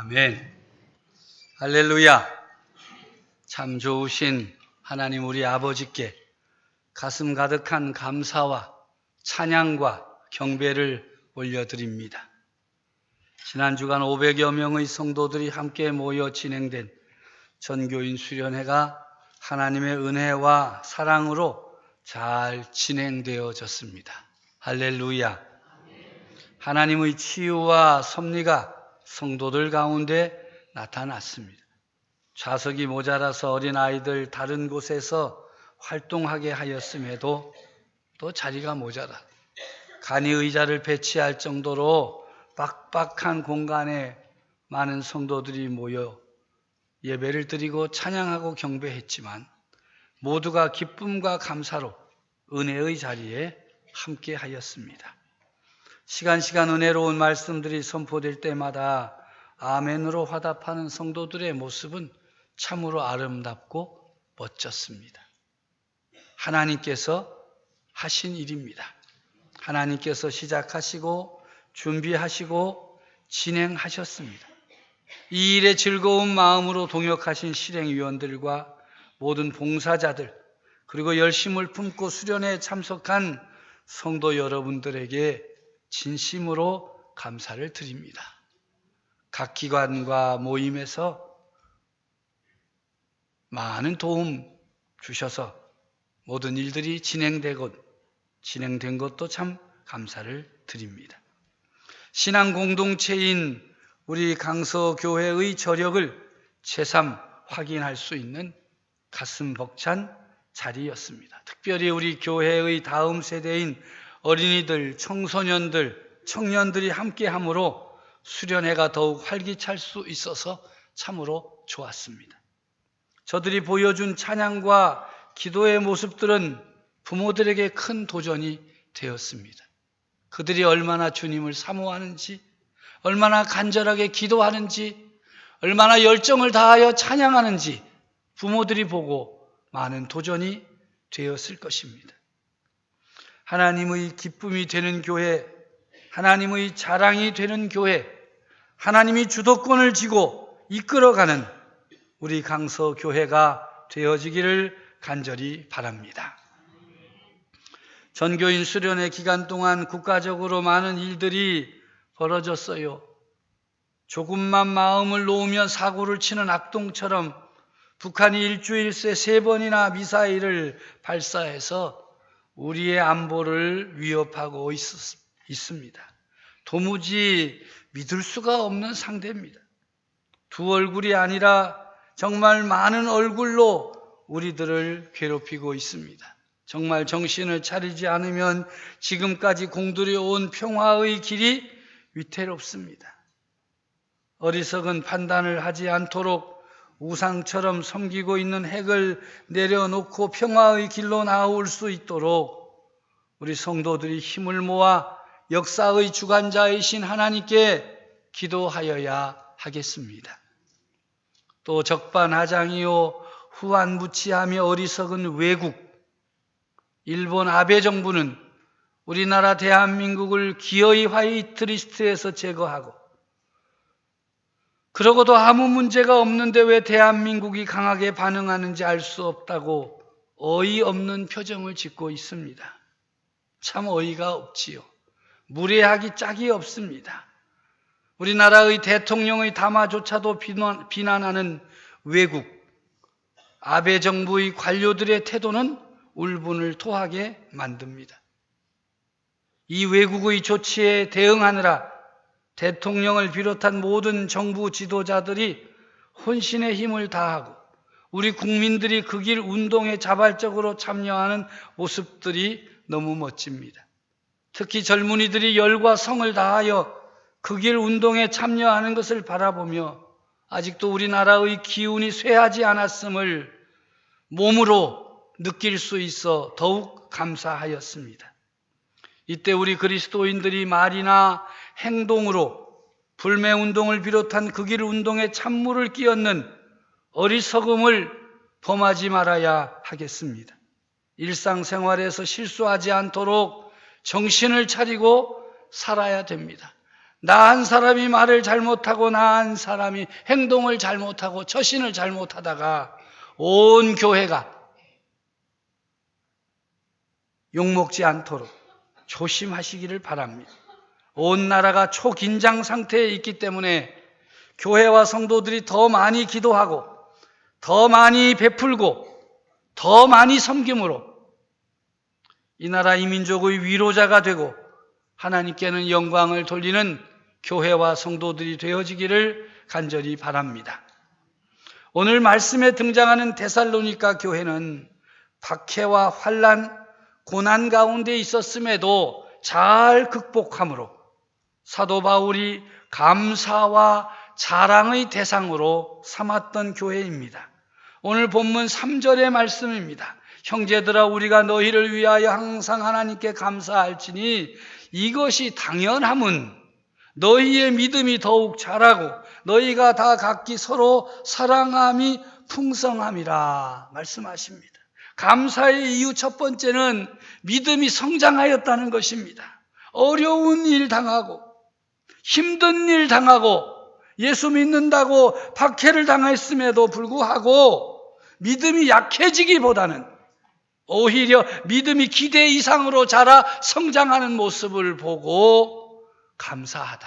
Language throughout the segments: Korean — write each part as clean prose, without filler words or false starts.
아멘. 할렐루야. 참 좋으신 하나님 우리 아버지께 가슴 가득한 감사와 찬양과 경배를 올려드립니다. 지난 주간 500여 명의 성도들이 함께 모여 진행된 전교인 수련회가 하나님의 은혜와 사랑으로 잘 진행되어졌습니다. 할렐루야. 하나님의 치유와 섭리가 성도들 가운데 나타났습니다. 좌석이 모자라서 어린아이들 다른 곳에서 활동하게 하였음에도 또 자리가 모자라 간이의자를 배치할 정도로 빡빡한 공간에 많은 성도들이 모여 예배를 드리고 찬양하고 경배했지만 모두가 기쁨과 감사로 은혜의 자리에 함께 하였습니다. 시간 은혜로운 말씀들이 선포될 때마다 아멘으로 화답하는 성도들의 모습은 참으로 아름답고 멋졌습니다. 하나님께서 하신 일입니다. 하나님께서 시작하시고 준비하시고 진행하셨습니다. 이 일에 즐거운 마음으로 동역하신 실행위원들과 모든 봉사자들 그리고 열심을 품고 수련회에 참석한 성도 여러분들에게 진심으로 감사를 드립니다. 각 기관과 모임에서 많은 도움 주셔서 모든 일들이 진행된 것도 참 감사를 드립니다. 신앙 공동체인 우리 강서교회의 저력을 새삼 확인할 수 있는 가슴 벅찬 자리였습니다. 특별히 우리 교회의 다음 세대인 어린이들, 청소년들, 청년들이 함께함으로 수련회가 더욱 활기찰 수 있어서 참으로 좋았습니다. 저들이 보여준 찬양과 기도의 모습들은 부모들에게 큰 도전이 되었습니다. 그들이 얼마나 주님을 사모하는지, 얼마나 간절하게 기도하는지, 얼마나 열정을 다하여 찬양하는지 부모들이 보고 많은 도전이 되었을 것입니다. 하나님의 기쁨이 되는 교회, 하나님의 자랑이 되는 교회, 하나님이 주도권을 쥐고 이끌어가는 우리 강서교회가 되어지기를 간절히 바랍니다. 전교인 수련회 기간 동안 국가적으로 많은 일들이 벌어졌어요. 조금만 마음을 놓으면 사고를 치는 악동처럼 북한이 일주일 새 3번이나 미사일을 발사해서 우리의 안보를 위협하고 있습니다. 도무지 믿을 수가 없는 상대입니다. 두 얼굴이 아니라 정말 많은 얼굴로 우리들을 괴롭히고 있습니다. 정말 정신을 차리지 않으면 지금까지 공들여온 평화의 길이 위태롭습니다. 어리석은 판단을 하지 않도록 우상처럼 섬기고 있는 핵을 내려놓고 평화의 길로 나올 수 있도록 우리 성도들이 힘을 모아 역사의 주관자이신 하나님께 기도하여야 하겠습니다. 또 적반하장이요 후안부치하며 어리석은 외국, 일본 아베 정부는 우리나라 대한민국을 기어이 화이트리스트에서 제거하고 그러고도 아무 문제가 없는데 왜 대한민국이 강하게 반응하는지 알 수 없다고 어이없는 표정을 짓고 있습니다. 참 어이가 없지요. 무례하기 짝이 없습니다. 우리나라의 대통령의 담화조차도 비난하는 외국, 아베 정부의 관료들의 태도는 울분을 토하게 만듭니다. 이 외국의 조치에 대응하느라 대통령을 비롯한 모든 정부 지도자들이 혼신의 힘을 다하고 우리 국민들이 그 길 운동에 자발적으로 참여하는 모습들이 너무 멋집니다. 특히 젊은이들이 열과 성을 다하여 그 길 운동에 참여하는 것을 바라보며 아직도 우리나라의 기운이 쇠하지 않았음을 몸으로 느낄 수 있어 더욱 감사하였습니다. 이때 우리 그리스도인들이 말이나 행동으로 불매운동을 비롯한 그 길 운동에 찬물을 끼얹는 어리석음을 범하지 말아야 하겠습니다. 일상생활에서 실수하지 않도록 정신을 차리고 살아야 됩니다. 나 한 사람이 말을 잘못하고 나 한 사람이 행동을 잘못하고 처신을 잘못하다가 온 교회가 욕먹지 않도록 조심하시기를 바랍니다. 온 나라가 초긴장 상태에 있기 때문에 교회와 성도들이 더 많이 기도하고 더 많이 베풀고 더 많이 섬김으로 이 나라 이 민족의 위로자가 되고 하나님께는 영광을 돌리는 교회와 성도들이 되어지기를 간절히 바랍니다. 오늘 말씀에 등장하는 데살로니가 교회는 박해와 환난, 고난 가운데 있었음에도 잘 극복함으로 사도 바울이 감사와 자랑의 대상으로 삼았던 교회입니다. 오늘 본문 3절의 말씀입니다. 형제들아 우리가 너희를 위하여 항상 하나님께 감사할지니 이것이 당연함은 너희의 믿음이 더욱 자라고 너희가 다 각기 서로 사랑함이 풍성함이라 말씀하십니다. 감사의 이유 첫 번째는 믿음이 성장하였다는 것입니다. 어려운 일 당하고 힘든 일 당하고 예수 믿는다고 박해를 당했음에도 불구하고 믿음이 약해지기보다는 오히려 믿음이 기대 이상으로 자라 성장하는 모습을 보고 감사하다.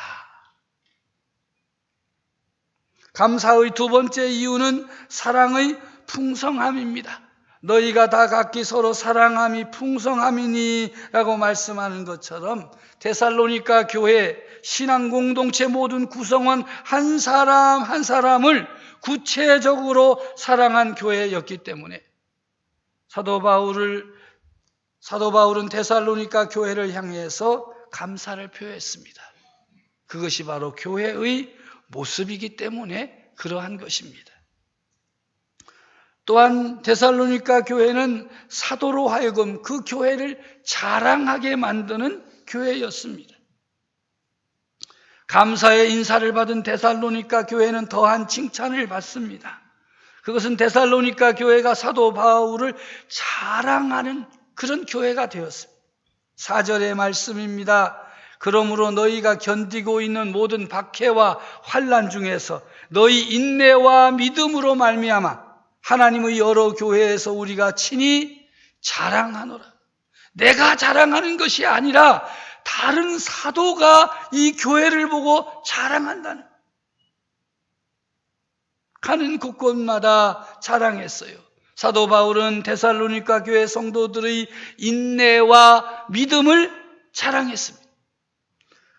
감사의 두 번째 이유는 사랑의 풍성함입니다. 너희가 다 각기 서로 사랑함이 풍성함이니 라고 말씀하는 것처럼 데살로니가 교회 신앙 공동체 모든 구성원 한 사람 한 사람을 구체적으로 사랑한 교회였기 때문에 사도 바울은 데살로니가 교회를 향해서 감사를 표했습니다. 그것이 바로 교회의 모습이기 때문에 그러한 것입니다. 또한 데살로니가 교회는 사도로 하여금 그 교회를 자랑하게 만드는 교회였습니다. 감사의 인사를 받은 데살로니가 교회는 더한 칭찬을 받습니다. 그것은 데살로니가 교회가 사도 바울을 자랑하는 그런 교회가 되었습니다. 4절의 말씀입니다. 그러므로 너희가 견디고 있는 모든 박해와 환난 중에서 너희 인내와 믿음으로 말미암아 하나님의 여러 교회에서 우리가 친히 자랑하노라. 내가 자랑하는 것이 아니라 다른 사도가 이 교회를 보고 자랑한다는, 가는 곳곳마다 자랑했어요. 사도 바울은 데살로니가 교회 성도들의 인내와 믿음을 자랑했습니다.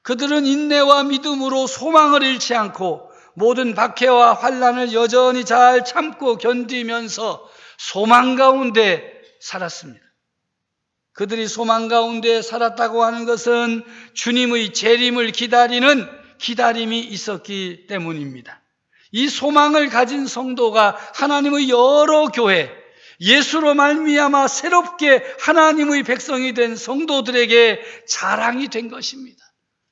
그들은 인내와 믿음으로 소망을 잃지 않고 모든 박해와 환난을 여전히 잘 참고 견디면서 소망 가운데 살았습니다. 그들이 소망 가운데 살았다고 하는 것은 주님의 재림을 기다리는 기다림이 있었기 때문입니다. 이 소망을 가진 성도가 하나님의 여러 교회, 예수로 말미암아 새롭게 하나님의 백성이 된 성도들에게 자랑이 된 것입니다.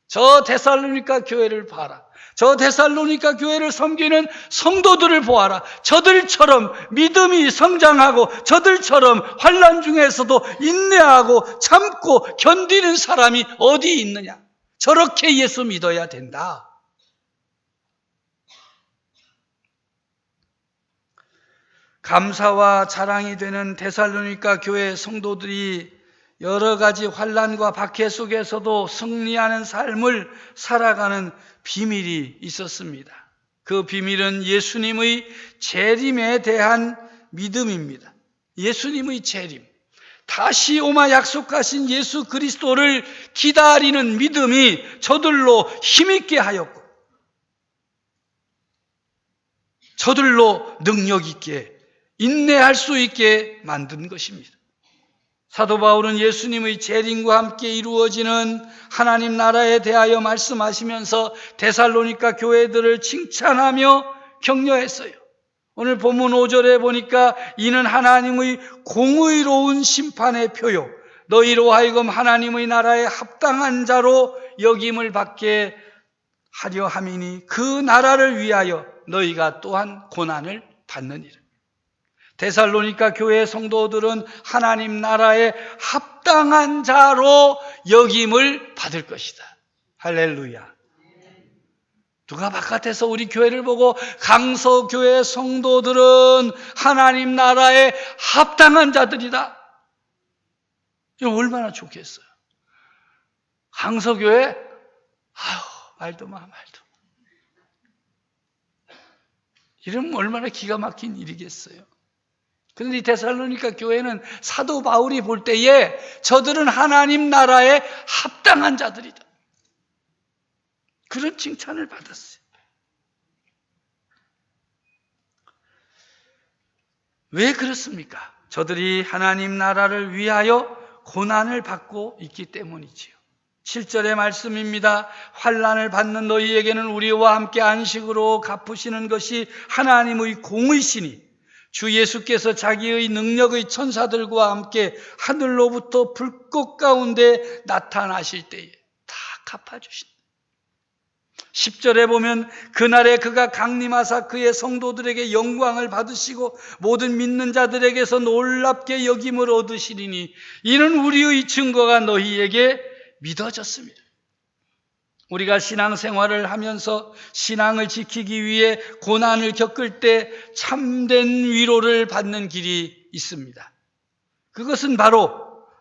저 데살로니가 교회를 봐라. 저 데살로니가 교회를 섬기는 성도들을 보아라. 저들처럼 믿음이 성장하고 저들처럼 환난 중에서도 인내하고 참고 견디는 사람이 어디 있느냐. 저렇게 예수 믿어야 된다. 감사와 자랑이 되는 데살로니가 교회 성도들이 여러 가지 환난과 박해 속에서도 승리하는 삶을 살아가는 비밀이 있었습니다. 그 비밀은 예수님의 재림에 대한 믿음입니다. 예수님의 재림, 다시 오마 약속하신 예수 그리스도를 기다리는 믿음이 저들로 힘있게 하였고 저들로 능력 있게 인내할 수 있게 만든 것입니다. 사도 바울은 예수님의 재림과 함께 이루어지는 하나님 나라에 대하여 말씀하시면서 데살로니가 교회들을 칭찬하며 격려했어요. 오늘 본문 5절에 보니까 이는 하나님의 공의로운 심판의 표요 너희로 하여금 하나님의 나라에 합당한 자로 여김을 받게 하려 함이니 그 나라를 위하여 너희가 또한 고난을 받느니라. 데살로니가 교회 성도들은 하나님 나라에 합당한 자로 여김을 받을 것이다. 할렐루야. 누가 바깥에서 우리 교회를 보고 강서교회 성도들은 하나님 나라에 합당한 자들이다, 이거 얼마나 좋겠어요. 강서교회, 아유, 말도 마, 말도. 이러면 얼마나 기가 막힌 일이겠어요. 그런데 이 데살로니가 교회는 사도 바울이 볼 때에 저들은 하나님 나라에 합당한 자들이다, 그런 칭찬을 받았어요. 왜 그렇습니까? 저들이 하나님 나라를 위하여 고난을 받고 있기 때문이지요. 7절의 말씀입니다. 환난을 받는 너희에게는 우리와 함께 안식으로 갚으시는 것이 하나님의 공의시니 주 예수께서 자기의 능력의 천사들과 함께 하늘로부터 불꽃 가운데 나타나실 때에 다 갚아주신다. 10절에 보면 그날에 그가 강림하사 그의 성도들에게 영광을 받으시고 모든 믿는 자들에게서 놀랍게 여김을 얻으시리니 이는 우리의 증거가 너희에게 믿어졌습니다. 우리가 신앙생활을 하면서 신앙을 지키기 위해 고난을 겪을 때 참된 위로를 받는 길이 있습니다. 그것은 바로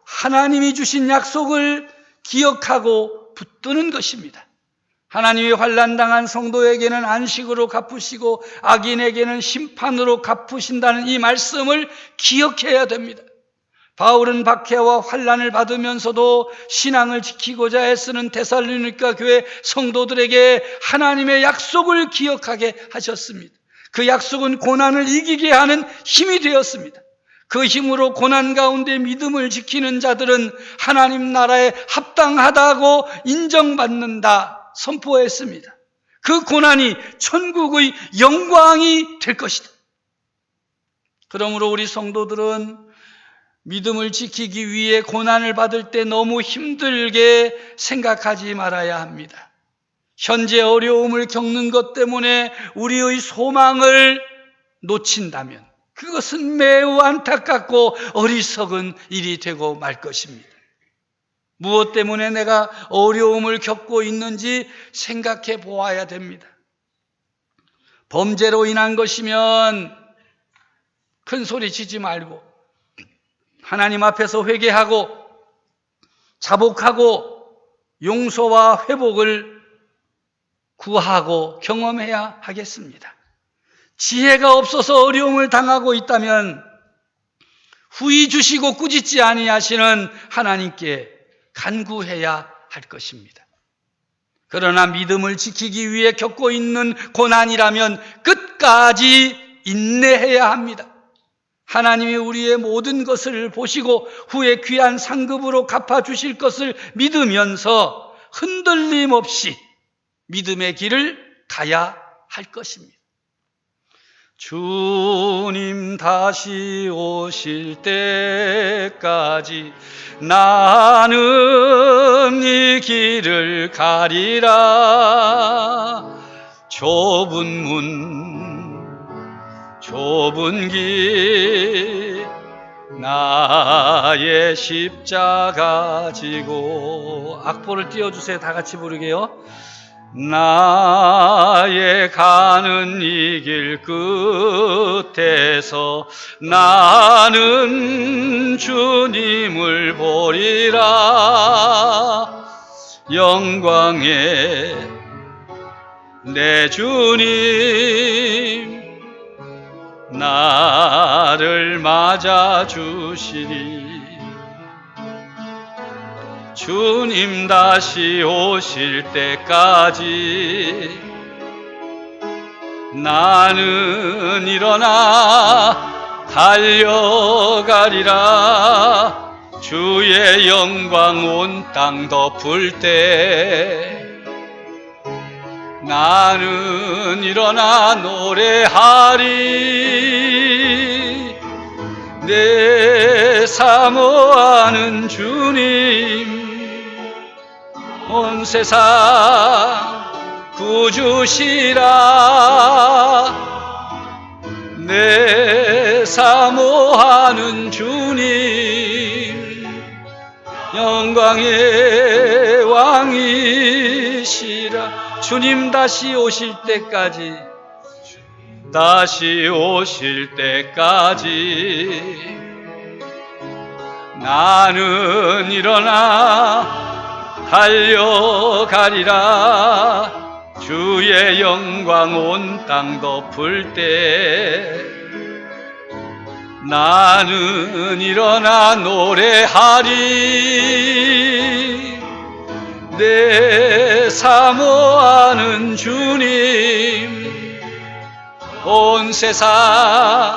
하나님이 주신 약속을 기억하고 붙드는 것입니다. 하나님이 환난당한 성도에게는 안식으로 갚으시고 악인에게는 심판으로 갚으신다는 이 말씀을 기억해야 됩니다. 바울은 박해와 환난을 받으면서도 신앙을 지키고자 애쓰는 데살로니가 교회 성도들에게 하나님의 약속을 기억하게 하셨습니다. 그 약속은 고난을 이기게 하는 힘이 되었습니다. 그 힘으로 고난 가운데 믿음을 지키는 자들은 하나님 나라에 합당하다고 인정받는다 선포했습니다. 그 고난이 천국의 영광이 될 것이다. 그러므로 우리 성도들은 믿음을 지키기 위해 고난을 받을 때 너무 힘들게 생각하지 말아야 합니다. 현재 어려움을 겪는 것 때문에 우리의 소망을 놓친다면 그것은 매우 안타깝고 어리석은 일이 되고 말 것입니다. 무엇 때문에 내가 어려움을 겪고 있는지 생각해 보아야 됩니다. 범죄로 인한 것이면 큰 소리 치지 말고 하나님 앞에서 회개하고 자복하고 용서와 회복을 구하고 경험해야 하겠습니다. 지혜가 없어서 어려움을 당하고 있다면 후히 주시고 꾸짖지 아니하시는 하나님께 간구해야 할 것입니다. 그러나 믿음을 지키기 위해 겪고 있는 고난이라면 끝까지 인내해야 합니다. 하나님이 우리의 모든 것을 보시고 후에 귀한 상급으로 갚아주실 것을 믿으면서 흔들림 없이 믿음의 길을 가야 할 것입니다. 주님 다시 오실 때까지 나는 이 길을 가리라. 좁은 문 좁은 길 나의 십자가 지고 악보를 띄워주세요. 다 같이 부르게요. 나의 가는 이 길 끝에서 나는 주님을 보리라. 영광의 내 주님 나를 맞아주시리. 주님 다시 오실 때까지 나는 일어나 달려가리라. 주의 영광 온 땅 덮을 때 나는 일어나 노래하리. 내 사모하는 주님 온 세상 구주시라. 내 사모하는 주님 영광의 왕이시라. 주님 다시 오실 때까지, 다시 오실 때까지 나는 일어나 달려가리라. 주의 영광 온 땅 덮을 때 나는 일어나 노래하리. 내 사모하는 주님, 온 세상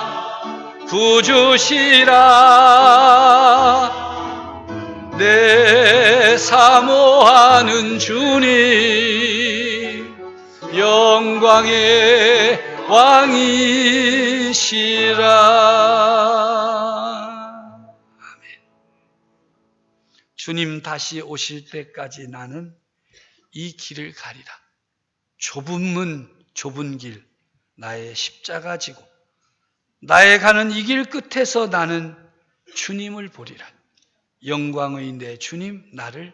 구주시라. 내 사모하는 주님, 영광의 왕이시라. 아멘. 주님 다시 오실 때까지 나는 이 길을 가리라. 좁은 문, 좁은 길, 나의 십자가 지고 나의 가는 이 길 끝에서 나는 주님을 보리라. 영광의 내 주님 나를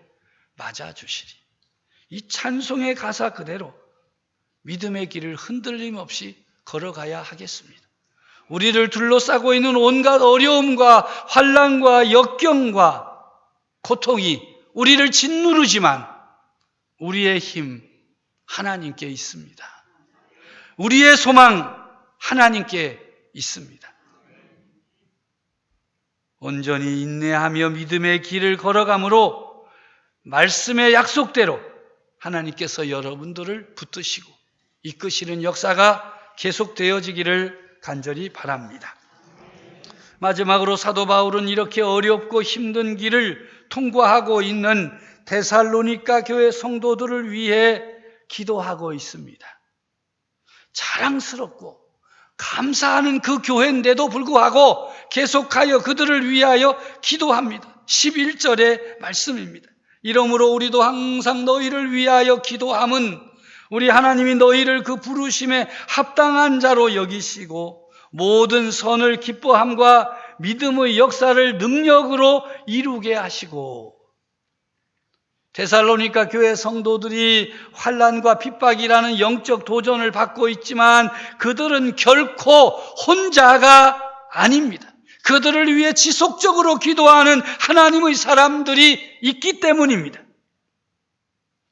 맞아주시리. 이 찬송의 가사 그대로 믿음의 길을 흔들림 없이 걸어가야 하겠습니다. 우리를 둘러싸고 있는 온갖 어려움과 환난과 역경과 고통이 우리를 짓누르지만 우리의 힘 하나님께 있습니다. 우리의 소망 하나님께 있습니다. 온전히 인내하며 믿음의 길을 걸어가므로 말씀의 약속대로 하나님께서 여러분들을 붙드시고 이끄시는 역사가 계속되어지기를 간절히 바랍니다. 마지막으로 사도 바울은 이렇게 어렵고 힘든 길을 통과하고 있는 데살로니가 교회 성도들을 위해 기도하고 있습니다. 자랑스럽고 감사하는 그 교회인데도 불구하고 계속하여 그들을 위하여 기도합니다. 11절의 말씀입니다. 이러므로 우리도 항상 너희를 위하여 기도함은 우리 하나님이 너희를 그 부르심에 합당한 자로 여기시고 모든 선을 기뻐함과 믿음의 역사를 능력으로 이루게 하시고. 데살로니가 교회 성도들이 환난과 핍박이라는 영적 도전을 받고 있지만 그들은 결코 혼자가 아닙니다. 그들을 위해 지속적으로 기도하는 하나님의 사람들이 있기 때문입니다.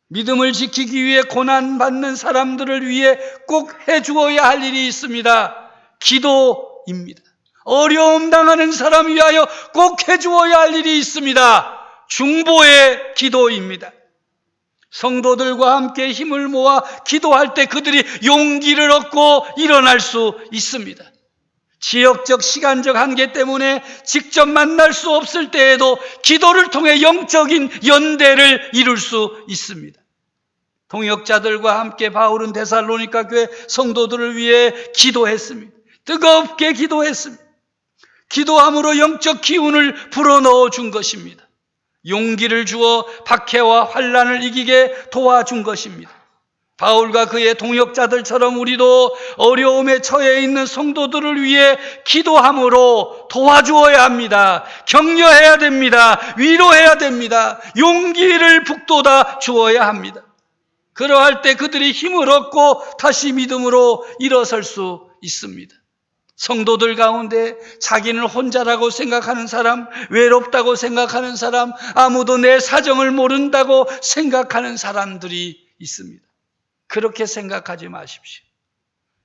믿음을 지키기 위해 고난받는 사람들을 위해 꼭 해주어야 할 일이 있습니다. 기도입니다. 어려움 당하는 사람 위하여 꼭 해주어야 할 일이 있습니다. 중보의 기도입니다. 성도들과 함께 힘을 모아 기도할 때 그들이 용기를 얻고 일어날 수 있습니다. 지역적, 시간적 한계 때문에 직접 만날 수 없을 때에도 기도를 통해 영적인 연대를 이룰 수 있습니다. 동역자들과 함께 바울은 데살로니가 교회 성도들을 위해 기도했습니다. 뜨겁게 기도했습니다. 기도함으로 영적 기운을 불어넣어 준 것입니다. 용기를 주어 박해와 환난을 이기게 도와준 것입니다. 바울과 그의 동역자들처럼 우리도 어려움에 처해 있는 성도들을 위해 기도함으로 도와주어야 합니다. 격려해야 됩니다. 위로해야 됩니다. 용기를 북돋아 주어야 합니다. 그러할 때 그들이 힘을 얻고 다시 믿음으로 일어설 수 있습니다. 성도들 가운데 자기는 혼자라고 생각하는 사람, 외롭다고 생각하는 사람, 아무도 내 사정을 모른다고 생각하는 사람들이 있습니다. 그렇게 생각하지 마십시오.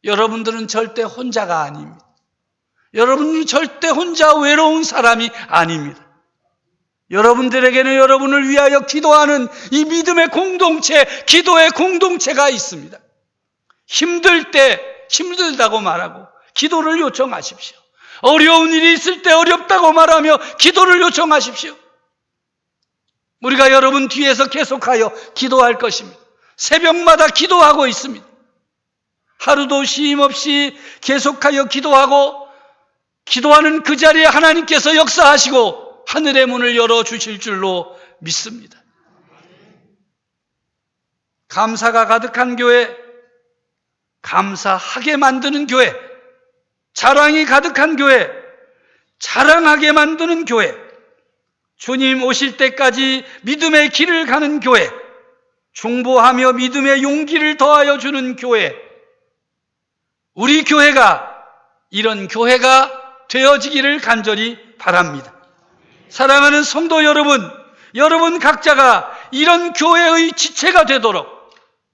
여러분들은 절대 혼자가 아닙니다. 여러분은 절대 혼자 외로운 사람이 아닙니다. 여러분들에게는 여러분을 위하여 기도하는 이 믿음의 공동체, 기도의 공동체가 있습니다. 힘들 때 힘들다고 말하고 기도를 요청하십시오. 어려운 일이 있을 때 어렵다고 말하며 기도를 요청하십시오. 우리가 여러분 뒤에서 계속하여 기도할 것입니다. 새벽마다 기도하고 있습니다. 하루도 쉼 없이 계속하여 기도하는 그 자리에 하나님께서 역사하시고 하늘의 문을 열어주실 줄로 믿습니다. 감사가 가득한 교회, 감사하게 만드는 교회, 자랑이 가득한 교회, 자랑하게 만드는 교회, 주님 오실 때까지 믿음의 길을 가는 교회, 중보하며 믿음의 용기를 더하여 주는 교회, 우리 교회가 이런 교회가 되어지기를 간절히 바랍니다. 사랑하는 성도 여러분, 여러분 각자가 이런 교회의 지체가 되도록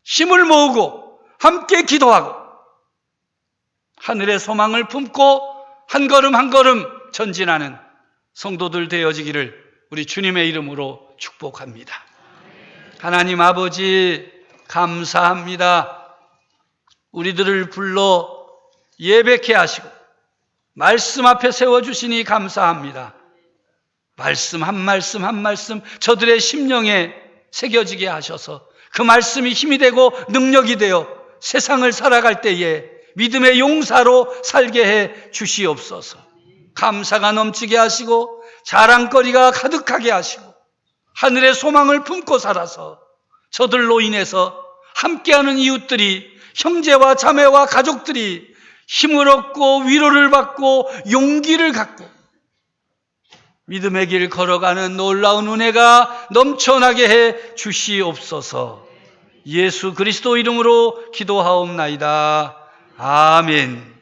힘을 모으고 함께 기도하고 하늘의 소망을 품고 한 걸음 한 걸음 전진하는 성도들 되어지기를 우리 주님의 이름으로 축복합니다. 하나님 아버지, 감사합니다. 우리들을 불러 예배케 하시고 말씀 앞에 세워주시니 감사합니다. 말씀 한 말씀 한 말씀 저들의 심령에 새겨지게 하셔서 그 말씀이 힘이 되고 능력이 되어 세상을 살아갈 때에 믿음의 용사로 살게 해 주시옵소서. 감사가 넘치게 하시고 자랑거리가 가득하게 하시고 하늘의 소망을 품고 살아서 저들로 인해서 함께하는 이웃들이, 형제와 자매와 가족들이 힘을 얻고 위로를 받고 용기를 갖고 믿음의 길 걸어가는 놀라운 은혜가 넘쳐나게 해 주시옵소서. 예수 그리스도 이름으로 기도하옵나이다. 아멘.